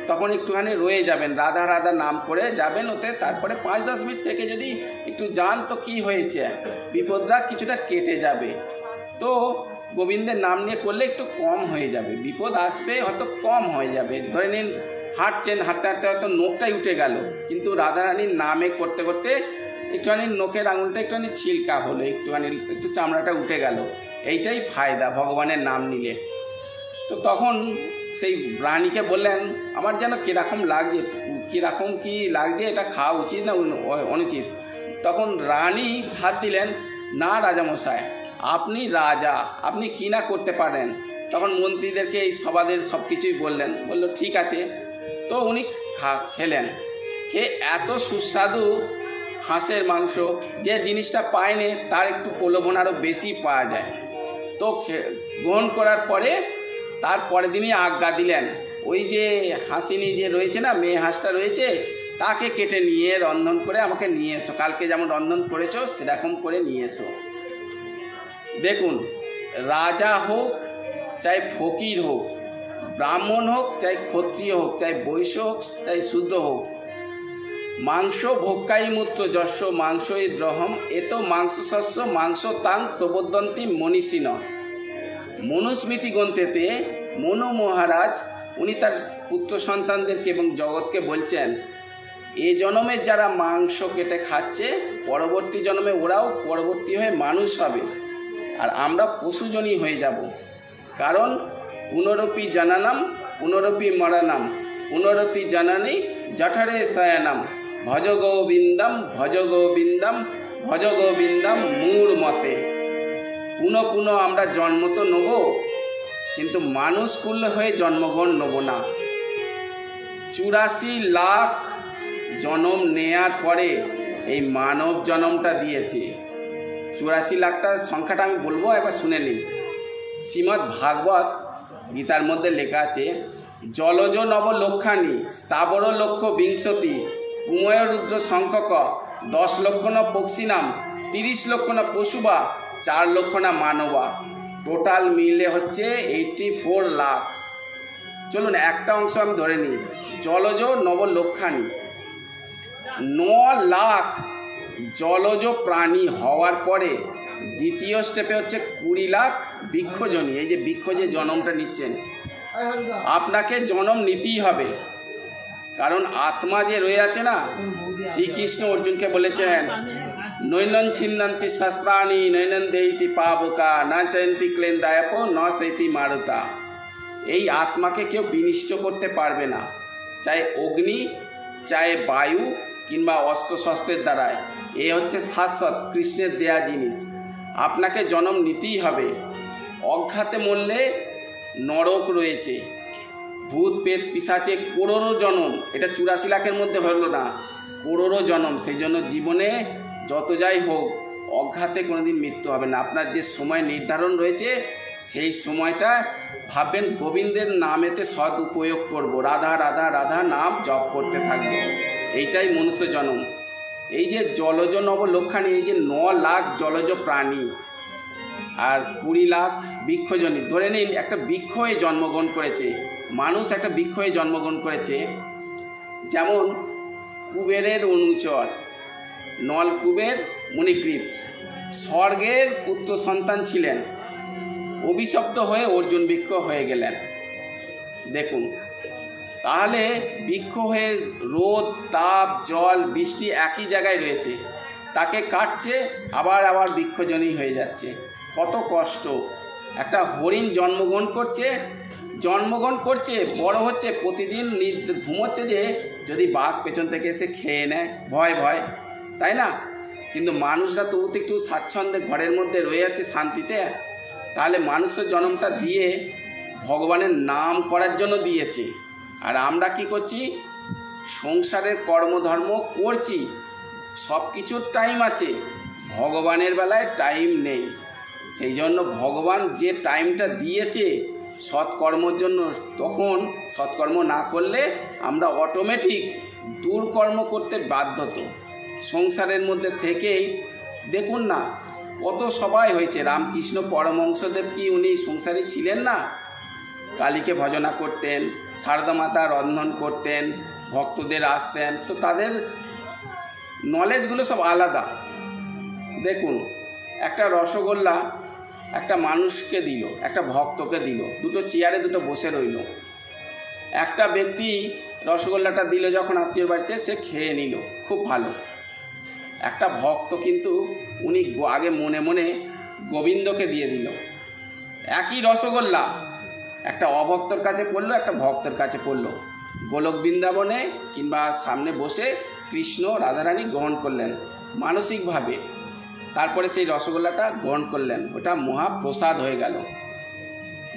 তখন একটুখানি রয়ে যাবেন, রাধা রাধা নাম করে যাবেন ওতে। তারপরে 5-10 মিনিট থেকে যদি একটু যান তো কি হয়েছে, বিপদরা কিছুটা কেটে যাবে। তো গোবিন্দের নাম নিয়ে করলে একটু কম হয়ে যাবে, বিপদ আসবে হয়তো কম হয়ে যাবে। ধরে নিন হাঁটছেন, হাঁটতে হাঁটতে হয়তো নখটাই উঠে গেল, কিন্তু রাধারানীর নামে করতে করতে একটুখানি নখের আঙুলটা একটুখানি ছিলকা হলো, একটু চামড়াটা উঠে গেল। এইটাই ফায়দা ভগবানের নাম নিলে। তো তখন সেই রানীকে বললেন, আমার যেন কীরকম লাগছে, কীরকম কি লাগছে, এটা খাওয়া উচিত না অনুচিত? তখন রানী সাথ দিলেন, না রাজামশাই, আপনি রাজা, আপনি কি না করতে পারেন। তখন মন্ত্রীদেরকে এই সবাদের সব কিছুই বললেন, বলল ঠিক আছে। তো উনি খেলেন, খেয়ে এত সুস্বাদু হাঁসের মাংস, যে জিনিসটা পায়নি তার একটু প্রলোভন আরও বেশি পাওয়া যায়। তো গ্রহণ করার পরে তার পরের দিনই আজ্ঞা দিলেন, ওই যে হাসিনী যে রয়েছে না, মেয়ে হাঁসটা রয়েছে, তাকে কেটে নিয়ে রন্ধন করে আমাকে নিয়ে এসো, কালকে যেমন রন্ধন করেছো সেরকম করে নিয়ে এসো। দেখুন, রাজা হোক চাই ফকির হোক, ব্রাহ্মণ হোক চাই ক্ষত্রিয় হোক, চাই বৈশ্য হোক চাই শূদ্র হোক, মাংস ভোক্কাই মূত্র যস্য মাংসই দ্রহম এত মাংস শস্য মাংস তাং প্রবদন্তি মনীষিণ। মনুস্মৃতি গ্রন্থেতে মনু মহারাজ উনি তার পুত্র সন্তানদেরকে এবং জগৎকে বলছেন, এ জন্মে যারা মাংস কেটে খাচ্ছে পরবর্তী জন্মে ওরাও পরবর্তী হয়ে মানুষ হবে, আর আমরা পশুজনই হয়ে যাব। কারণ পুনরপি জানানাম পুনরপি মরানাম পুনরতি জানানি জঠরে শয়ানাম ভজ গোবিন্দম ভজ গোবিন্দম ভজ গোবিন্দম মূর মতে। পুনঃ পুনঃ আমরা জন্ম তো নেব, কিন্তু মানুষ কুল হয়ে জন্মগ্রহণ নেব না। 84 লাখ জন্ম নেয়ার পরে এই মানব জন্মটা দিয়েছে। 84 লাখটার সংখ্যাটা আমি বলবো, একবার শুনে নিন। শ্রীমদ্ ভাগবত গীতার মধ্যে লেখা আছে, জলজ নব লক্ষানি স্থাবর লক্ষ বিংশতি উময় রুদ্র সংখ্যক 10 লক্ষ না পক্ষিনাম 30 লক্ষ না পশুবা 4 লক্ষ না মানবা, টোটাল মিলে হচ্ছে 84 লাখ। চলুন একটা অংশ আমি ধরে নিই, জলজ নব লক্ষানি, 9 লাখ জলজ প্রাণী হওয়ার পরে দ্বিতীয় স্টেপে হচ্ছে 20 লাখ বৃক্ষজনী। এই যে বৃক্ষ যে জন্মটা নিচ্ছেন, আপনাকে জন্ম নিতেই হবে, কারণ আত্মা যে রয়ে আছে না, শ্রীকৃষ্ণ অর্জুনকে বলেছেন, নৈনন ছিন্নন্তি শাস্ত্রাণি নৈনন দেহিতি পাবকা না চয়ন্তি ক্লেন্দায়প ন সৈতি মারুতা। এই আত্মাকে কেউ বিনিষ্ট করতে পারবে না, চাই অগ্নি চাই বায়ু কিংবা অস্ত্র শস্ত্রের দ্বারায়। এ হচ্ছে শাশ্বত কৃষ্ণের দেয়া জিনিস, আপনাকে জন্ম নিতেই হবে। অজ্ঞাতে মরলে নরক রয়েছে, ভূত পেট পিশাচে করোড়ো জন্ম, এটা 84 লাখের মধ্যে হলো না, করোড়ো জন্ম। সেই জন্য জীবনে যত যাই হোক অজ্ঞাতে কোনোদিন মৃত্যু হবে না। আপনার যে সময় নির্ধারণ রয়েছে সেই সময়টা ভাববেন গোবিন্দের নামেতে সদ উপয়োগ করব, রাধা রাধা রাধা নাম জপ করতে থাকবো, এইটাই মনুষ্য জন্ম। এই যে জলজ নব লক্ষানি, এই যে 9 লাখ জলজ প্রাণী আর 20 লাখ বৃক্ষজনী, ধরে নিন একটা বৃক্ষ হয়ে জন্মগ্রহণ করেছে, মানুষ একটা বৃক্ষ হয়ে জন্মগ্রহণ করেছে। যেমন কুবেরের অনুচর নলকুবের মণিগ্রীব স্বর্গের পুত্র সন্তান ছিলেন, অভিশপ্ত হয়ে অর্জুন বৃক্ষ হয়ে গেলেন। দেখুন, তাহলে বৃক্ষ হয়ে রোদ তাপ জল বৃষ্টি একই জায়গায় রয়েছে, তাকে কাটছে আবার আবার বৃক্ষজনী হয়ে যাচ্ছে, কত কষ্ট। একটা হরিণ জন্মগ্রহণ করছে বড় হচ্ছে, প্রতিদিন ঘুমোচ্ছে যে যদি বাঘ পেছন থেকে এসে খেয়ে নেয়, ভয় ভয়, তাই না? কিন্তু মানুষরা তো একটু স্বাচ্ছন্দ্যে ঘরের মধ্যে রয়ে আছে শান্তিতে। তাহলে মানুষের জন্মটা দিয়ে ভগবানের নাম করার জন্য দিয়েছে, আর আমরা কি করছি? সংসারের কর্মধর্ম করছি, সব কিছুর টাইম আছে, ভগবানের বেলায় টাইম নেই। সেই জন্য ভগবান যে টাইমটা দিয়েছে সৎকর্মর জন্য, তখন সৎকর্ম না করলে আমরা অটোমেটিক দুর্কর্ম করতে বাধ্য। তো সংসারের মধ্যে থেকেই দেখুন না কত সবাই হয়েছে। রামকৃষ্ণ পরমহংসদেব কি উনি সংসারে ছিলেন না? কালীকে ভজনা করতেন, শারদা মাতা রন্ধন করতেন, ভক্তদের আসতেন, তো তাদের নলেজগুলো সব আলাদা। দেখুন, একটা রসগোল্লা একটা মানুষকে দিল, একটা ভক্তকে দিল, দুটো চেয়ারে দুটো বসে রইল। একটা ব্যক্তি রসগোল্লাটা দিল যখন আত্মীয়র বাড়িতে, সে খেয়ে নিল, খুব ভালো। একটা ভক্ত কিন্তু উনি আগে মনে মনে গোবিন্দকে দিয়ে দিল। একই রসগোল্লা একটা অভক্তর কাছে পড়লো, একটা ভক্তের কাছে পড়লো। গোলক বৃন্দাবনে কিংবা সামনে বসে কৃষ্ণ রাধারানী গ্রহণ করলেন মানসিকভাবে, তারপরে সেই রসগোল্লাটা গ্রহণ করলেন, ওটা মহাপ্রসাদ হয়ে গেল।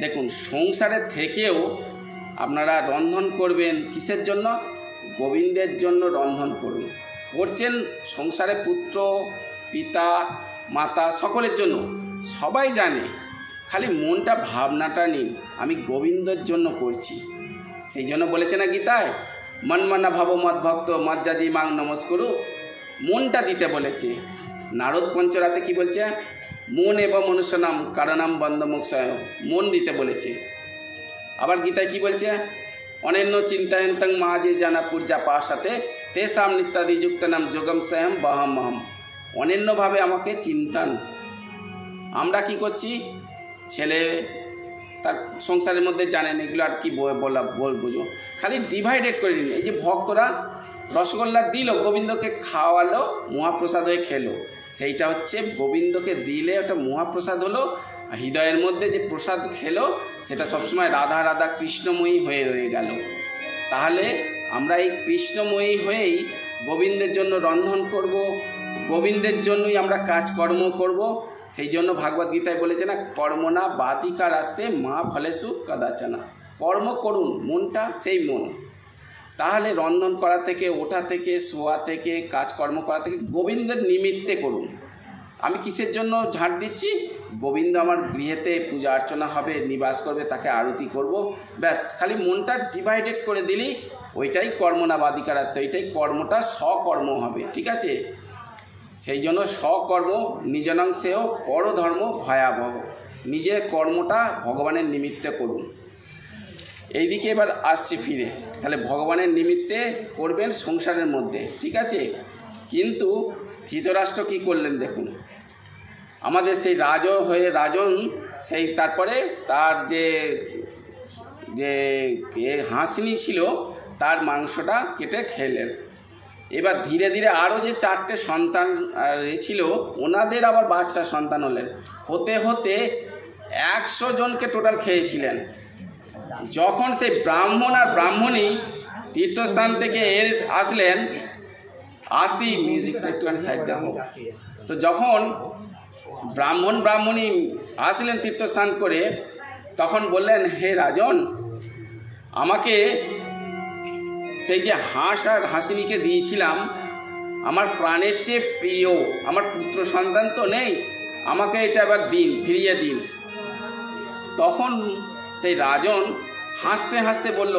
দেখুন, সংসারের থেকেও আপনারা রন্ধন করবেন কিসের জন্য? গোবিন্দের জন্য রন্ধন করুন। করছেন সংসারে পুত্র, পিতা, মাতা সকলের জন্য, সবাই জানে, খালি মনটা ভাবনাটা নিন, আমি গোবিন্দর জন্য করছি। সেই জন্য বলেছে না গীতায়, মনমানা ভাব মদ ভক্ত মজ্জাদি মাং নমস্করু, মনটা দিতে বলেছে। নারদ পঞ্চরাতে কি বলছে? মন এবং মনুষ্যনাম কারণাম বন্ধমোক্ষয়, মন দিতে বলেছে। আবার গীতায় কি বলছে? অনন্য চিন্তায়ন্তং মা যে জানা পূজা পাশাতে তেসাম নিত্যাদি যুক্ত নাম যোগম স্বয়ং বহমহম, অনন্যভাবে আমাকে চিন্তান। আমরা কি করছি? ছেলে তার সংসারের মধ্যে জানেন, এগুলো আর কি বুঝো, খালি ডিভাইডেড করে দিন। এই যে ভক্তরা রসগোল্লা দিল, গোবিন্দকে খাওয়ালো, মহাপ্রসাদ হয়ে খেলো, সেইটা হচ্ছে গোবিন্দকে দিলে ওটা মহাপ্রসাদ হলো। হৃদয়ের মধ্যে যে প্রসাদ খেলো সেটা সবসময় রাধা রাধা কৃষ্ণময়ী হয়ে রয়ে গেল। তাহলে আমরা এই কৃষ্ণময়ী হয়েই গোবিন্দের জন্য রন্ধন করব, গোবিন্দের জন্যই আমরা কাজকর্ম করব। সেই জন্য ভাগবত গীতায় বলেছে না, কর্মনা বাতিকার আসতে মা ফলেসু কদাচনা, কর্ম করুন, মনটা সেই মন। তাহলে রন্ধন করা থেকে, ওঠা থেকে, শোয়া থেকে, কাজকর্ম করা থেকে গোবিন্দের নিমিত্তে করুন। আমি কিসের জন্য ঝাঁট দিচ্ছি? গোবিন্দ আমার গৃহেতে পূজা অর্চনা হবে, নিবাস করবে, তাকে আরতি করব, ব্যাস। খালি মনটা ডিভাইডেড করে দিলি, ওইটাই কর্ম না বাদিকার আসতে, ওইটাই কর্মটা সকর্ম হবে, ঠিক আছে? সেই জন্য সকর্ম নিজনাংশেও পরধর্ম ভয়াবহ, নিজের কর্মটা ভগবানের নিমিত্তে করুন। এইদিকে এবার আসছি ফিরে, তাহলে ভগবানের নিমিত্তে করবেন সংসারের মধ্যে, ঠিক আছে? কিন্তু ধৃতরাষ্ট্র কী করলেন দেখুন, আমাদের সেই রাজন সেই তারপরে তার যে হাসিনি ছিল তার মাংসটা কেটে খেলেন। এবার ধীরে ধীরে আরও যে 4টে সন্তান ছিল, ওনাদের আবার বাচ্চা সন্তান হলেন, হতে হতে 100 জনকে টোটাল খেয়েছিলেন। যখন সেই ব্রাহ্মণ আর ব্রাহ্মণী তীর্থস্থান থেকে আসলেন, আসতেই মিউজিকটা একটুখানি সাইড দেখো, তো যখন ব্রাহ্মণী আসলেন তীর্থস্থান করে, তখন বললেন, হে রাজন, আমাকে সেই যে হাঁস আর হাসিনিকে দিয়েছিলাম, আমার প্রাণের চেয়ে প্রিয়, আমার পুত্র সন্তান তো নেই, আমাকে এটা এবার দিন, ফিরিয়ে দিন। তখন সেই রাজন হাসতে হাসতে বলল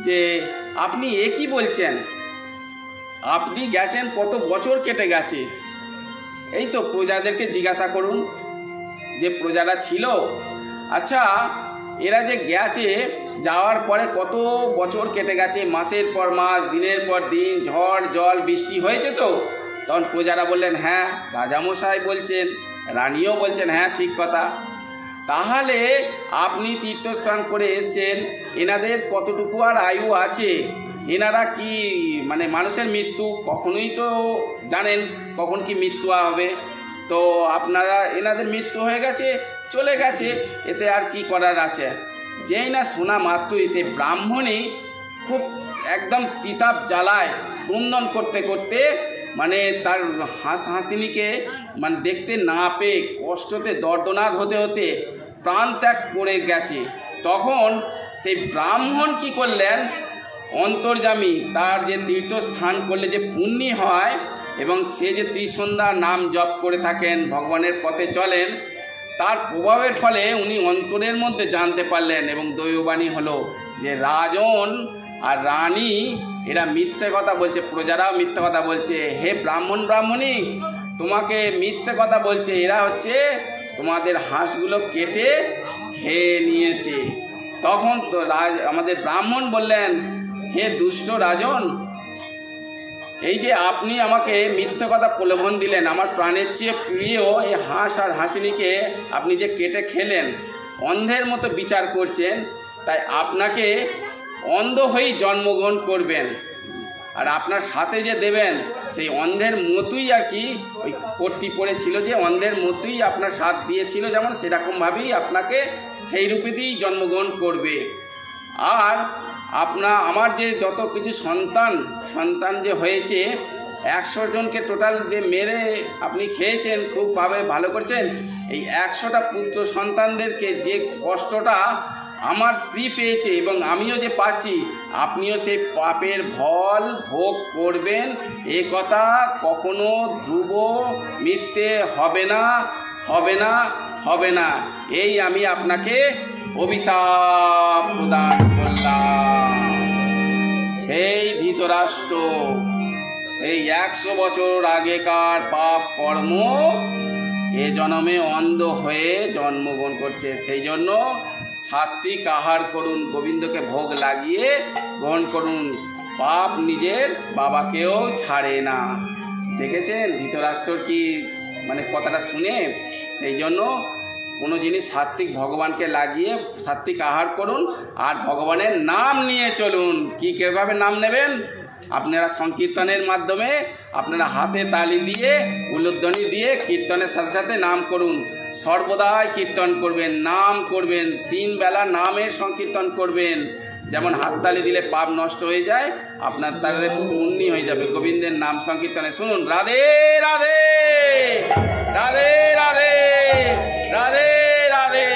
যে, আপনি এ কি বলছেন? আপনি গেছেন, কত বছর কেটে গেছে, এই তো প্রজাদেরকে জিজ্ঞাসা করুন যে প্রজারা ছিল, আচ্ছা এরা যে গেছে, যাওয়ার পরে কত বছর কেটে গেছে, মাসের পর মাস, দিনের পর দিন, ঝড় জল বৃষ্টি হয়েছে তো? তখন প্রজারা বললেন, হ্যাঁ। রাজামশাই বলছেন, রানীও বলছেন, হ্যাঁ ঠিক কথা। তাহলে আপনি তীর্থস্থান করে এসছেন, এনাদের কতটুকু আর আয়ু আছে? এনারা কি মানে মানুষের মৃত্যু কখনোই তো জানেন কখন কি মৃত্যু হবে, তো আপনারা এনাদের মৃত্যু হয়ে গেছে, চলে গেছে, এতে আর কি করার আছে? যেই না শোনা মাত্রই সে ব্রাহ্মণী খুব একদম তিতাব জ্বালায় ক্রন্দন করতে করতে, মানে তার হাসিনিকে মানে দেখতে না পেয়ে কষ্টতে দর্দনাদ হতে হতে প্রাণ ত্যাগ করে গেছে। তখন সেই ব্রাহ্মণ কি করলেন, অন্তর্যামী, তার যে তীর্থস্থান করলে যে পুণ্যি হয়, এবং সে যে ত্রিসন্ধ্যার নাম জপ করে থাকেন, ভগবানের পথে চলেন, তার প্রভাবের ফলে উনি অন্তরের মধ্যে জানতে পারলেন, এবং দৈববাণী হলো যে রাজন আর রানী এরা মিথ্যে কথা বলছে, প্রজারাও মিথ্যে কথা বলছে। হে ব্রাহ্মণী, তোমাকে মিথ্যে কথা বলছে, এরা হচ্ছে তোমাদের হাঁসগুলো কেটে খেয়ে নিয়েছে। তখন তো আমাদের ব্রাহ্মণ বললেন, হে দুষ্ট রাজন, এই যে আপনি আমাকে মিথ্যে কথা প্রলোভন দিলেন, আমার প্রাণের চেয়ে প্রিয় এই হাঁস আর হাসিনীকে আপনি যে কেটে খেলেন, অন্ধের মতো বিচার করছেন, তাই আপনাকে অন্ধ হয়েই জন্মগ্রহণ করবেন। আর আপনার সাথে যে দেবেন সেই অন্ধের মতোই আর কি, ওই পট্টি পড়েছিল যে অন্ধের মতোই আপনার সাথ দিয়েছিল, যেমন সেরকমভাবেই আপনাকে সেই রূপেতেই জন্মগ্রহণ করবে। আর আমার যে যত কিছু সন্তান যে হয়েছে, 100 জনকে টোটাল যে মেরে আপনি খেয়েছেন, খুব ভালো করছেন। এই 100টা পুত্র সন্তানদেরকে যে কষ্টটা আমার স্ত্রী পেয়েছে এবং আমিও যে পাচ্ছি, আপনিও সেই পাপের ফল ভোগ করবেন। এ কথা কখনো ধ্রুব মিথ্যে হবে না, হবে না, হবে না। এই আমি আপনাকে অভিশাপ প্রদান করলাম। সেই ধৃতরাষ্ট্র এই 100 বছর আগেকার পাপ কর্ম এ জন্মে অন্ধ হয়ে জন্মগ্রহণ করছে। সেই জন্য সাত্বিক আহার করুন, গোবিন্দকে ভোগ লাগিয়ে গ্রহণ করুন। পাপ নিজের বাবাকেও ছাড়ে না। দেখেছেন ধৃতরাষ্ট্রর কি মানে কথাটা শুনে? সেই জন্য কোনো জিনিস সাত্বিক ভগবানকে লাগিয়ে সাত্বিক আহার করুন আর ভগবানের নাম নিয়ে চলুন। কীভাবে নাম নেবেন? আপনারা সংকীর্তনের মাধ্যমে আপনারা হাতে তালি দিয়ে উলুধ্বনি দিয়ে কীর্তনের সাথে সাথে নাম করুন। সর্বদাই কীর্তন করবেন, নাম করবেন, 3 বেলা নামের সংকীর্তন করবেন। যেমন হাততালি দিলে পাপ নষ্ট হয়ে যায়, আপনার তাহলে পুণ্য হয়ে যাবে গোবিন্দের নাম সংকীর্তনে। শুনুন, রাধে রাধে, রাধে রাধে, রাধে রাধে।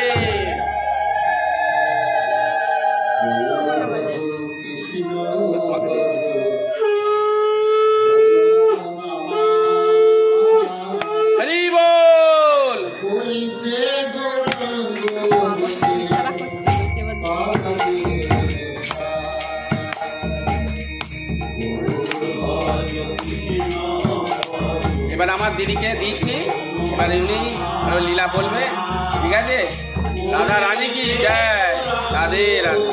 হরি বল। এবার আমার দিদিকে দিচ্ছি, এবার উনি আরো লীলা বলবে, ঠিক আছে? রাধা রানী কি জয়, রাধে রাধে।